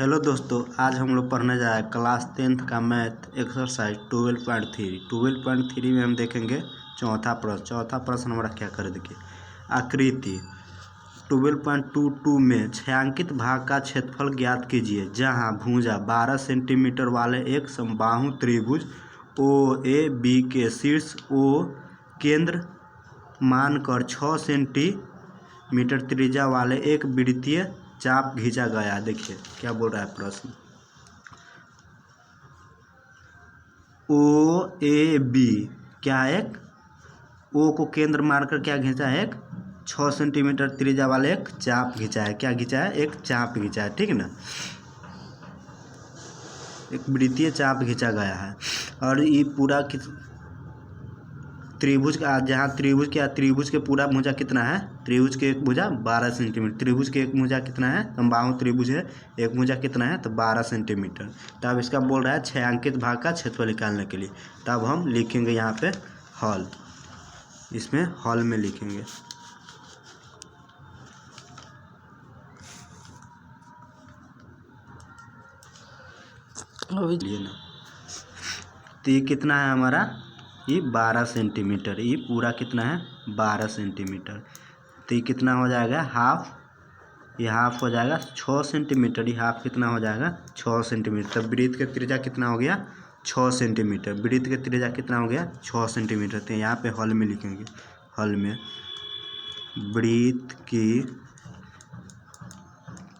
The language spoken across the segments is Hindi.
हेलो दोस्तों, आज हम लोग पढ़ने जा रहे हैं क्लास 10th का मैथ एक्सरसाइज 12.3। 12.3 में हम देखेंगे चौथा प्रश्न हमारा क्या कर देखिए। आकृति 12.22 में छायांकित भाग का क्षेत्रफल ज्ञात कीजिए, जहां भुजा 12 सेंटीमीटर वाले एक समबाहु त्रिभुज ओ ए बी के शीर्ष ओ केंद्र मानकर 6 सेंटीमीटर त्रिज्या वाले एक वृत्तीय चाप खींचा गया। देखिए क्या बोल रहा है प्रश्न। ओ ए बी क्या एक ओ को केंद्र मानकर क्या खींचा है, एक 6 सेंटीमीटर त्रिज्या वाले एक चाप खींचा है। क्या खींचा है? एक चाप खींचा है, ठीक ना। एक वृत्तीय चाप खींचा गया है और ये पूरा त्रिभुज का, जहाँ त्रिभुज के पूरा भुजा कितना है, त्रिभुज के एक भुजा 12 सेंटीमीटर, त्रिभुज के एक भुजा कितना है, समबाहु त्रिभुज है, एक भुजा कितना है तो 12 सेंटीमीटर। तब इसका बोल रहा है छायांकित भाग का क्षेत्रफल निकालने के लिए। तब हम लिखेंगे यहाँ पे हल, इसमें हल में लिखेंगे। ना तो ये कितना है हमारा, ये 12 सेंटीमीटर, ये पूरा कितना है 12 सेंटीमीटर। तो ये कितना हो जाएगा हाफ, ये हाफ हो जाएगा 6 सेंटीमीटर, ये हाफ कितना हो जाएगा 6 सेंटीमीटर। तब वृत्त का त्रिज्या कितना हो गया 6 सेंटीमीटर, वृत्त का त्रिज्या कितना हो गया 6 सेंटीमीटर। तो यहाँ पे हल में लिखेंगे, हल में वृत्त की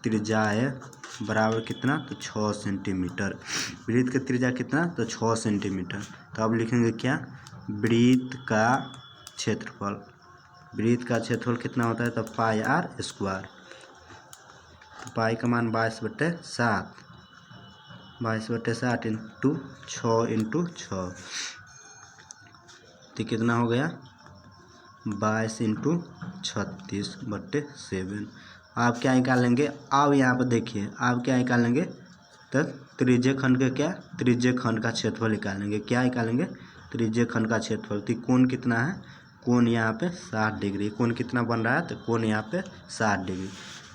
त्रिज्याएँ बराबर कितना तो 6 सेंटीमीटर, वृत्त का त्रिज्या कितना तो 6 सेंटीमीटर। तो अब लिखेंगे क्या, वृत्त का क्षेत्रफल, वृत्त का क्षेत्रफल कितना होता है तो पाई आर स्क्वायर। तो पाई का मान 22/7, 22/7 इंटू 6 तो कितना हो गया 22 इंटू 36/7। आप क्या निकालेंगे, अब यहाँ पर देखिए आप क्या निकालेंगे तो त्रिज्य खंड का क्या, त्रिज्य खंड का क्षेत्रफल निकालेंगे। क्या निकालेंगे, त्रिज्य खंड का क्षेत्रफल। तो कोण कितना है, कोण यहाँ पे 60 डिग्री, कोण कितना बन रहा है तो कोण यहाँ पे 60 डिग्री।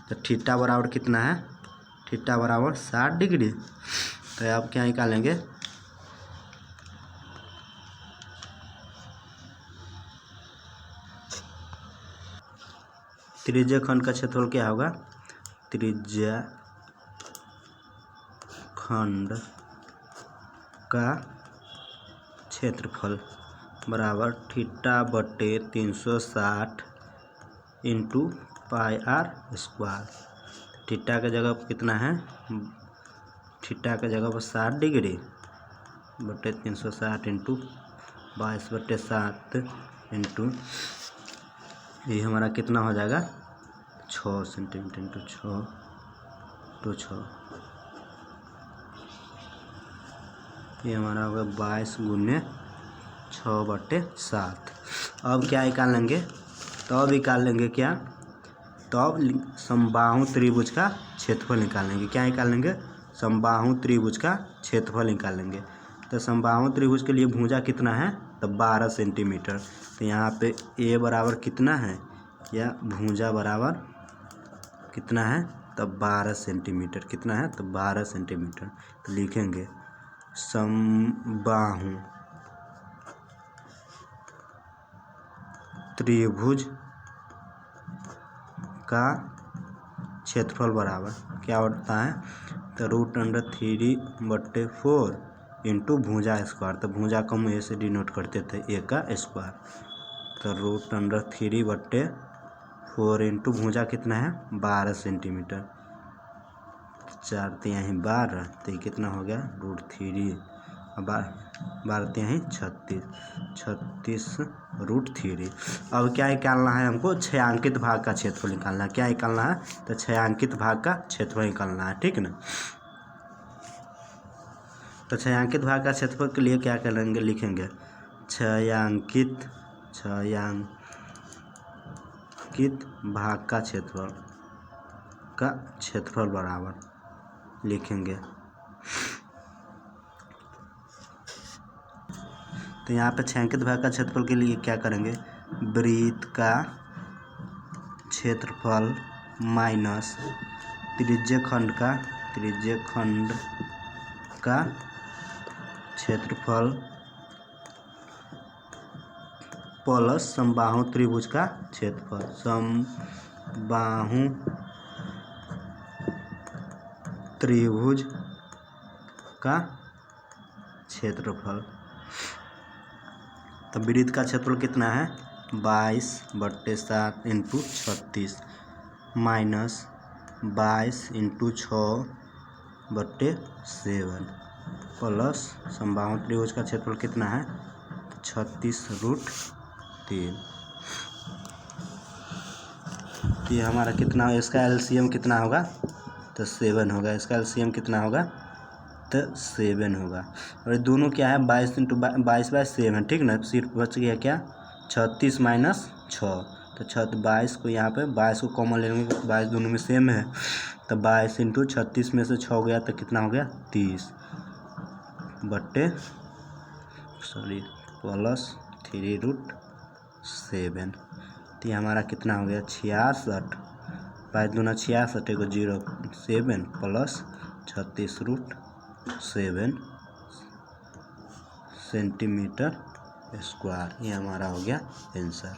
तो थीटा बराबर कितना है, थीटा बराबर 60 डिग्री। तो आप क्या निकालेंगे, त्रिज्य खंड का क्षेत्रफल क्या होगा, त्रिज्य खंड का क्षेत्रफल बराबर θ/360 into pi r square. Theta का जगह पर कितना है, थीटा का जगह पर 60 डिग्री बटे 360 इंटू 22/7 इंटू ये हमारा कितना हो जाएगा 6 सेंटीमीटर इंटू 6 ये हमारा होगा 22 गुने 6/7। अब क्या निकाल लेंगे, तो अब निकाल लेंगे क्या, तो अब समबाहु त्रिभुज का क्षेत्रफल निकालेंगे। क्या निकालेंगे, समबाहु त्रिभुज का क्षेत्रफल निकालेंगे। तो समबाहु त्रिभुज के लिए भुजा कितना है तो 12 सेंटीमीटर। तो यहाँ पे ए बराबर कितना है, या भुजा बराबर कितना है तो 12 सेंटीमीटर, कितना है तो 12 सेंटीमीटर। तो लिखेंगे समबाहु त्रिभुज का क्षेत्रफल बराबर क्या होता है तो √3/4 इंटू भुजा स्क्वायर। तो भुजा को हम ए से डिनोट करते थे, ए का स्क्वायर। तो √3/4 इंटू भुजा कितना है 12 सेंटीमीटर, 4 × 12 तो ये कितना हो गया √3, 12 × 36 √3। अब क्या निकालना है हमको, छायांकित भाग का क्षेत्रफल निकालना है। क्या निकालना है तो छायांकित भाग का क्षेत्रफल निकालना है, ठीक ना। तो छायांकित भाग का क्षेत्रफल के लिए क्या करेंगे, लिखेंगे छायांकित भाग का क्षेत्रफल बराबर लिखेंगे। तो यहाँ पे छायांकित भाग का क्षेत्रफल के लिए क्या करेंगे, वृत्त का क्षेत्रफल माइनस त्रिज्य खंड का त्रिज्यखंड का क्षेत्रफल प्लस समबाहु त्रिभुज का क्षेत्रफल। समबाहु त्रिभुज का क्षेत्रफल। तो वृत्त का क्षेत्रफल कितना है 22/7 इंटू 36 माइनस 22 इंटू 6/7 प्लस समबाहु त्रिभुज का क्षेत्रफल कितना है 36√3। ये हमारा कितना, इसका एलसीएम कितना होगा तो 7 होगा। इसका एलसीएम कितना होगा तो 7 होगा। और ये दोनों क्या है 22 इंटू 22/7, ठीक ना। सिर्फ बच गया क्या 36 माइनस 6, तो 22 को यहाँ पे 22 को कॉमन ले लेंगे, 22 दोनों में सेम है। तो 22 इंटू 36 में से 6 गया तो कितना हो गया 30 प्लस 3√7। तो ये हमारा कितना हो गया 66, 22 दूना 66, एगो 0 7 प्लस 36√7 सेंटीमीटर स्क्वायर। ये हमारा हो गया आंसर।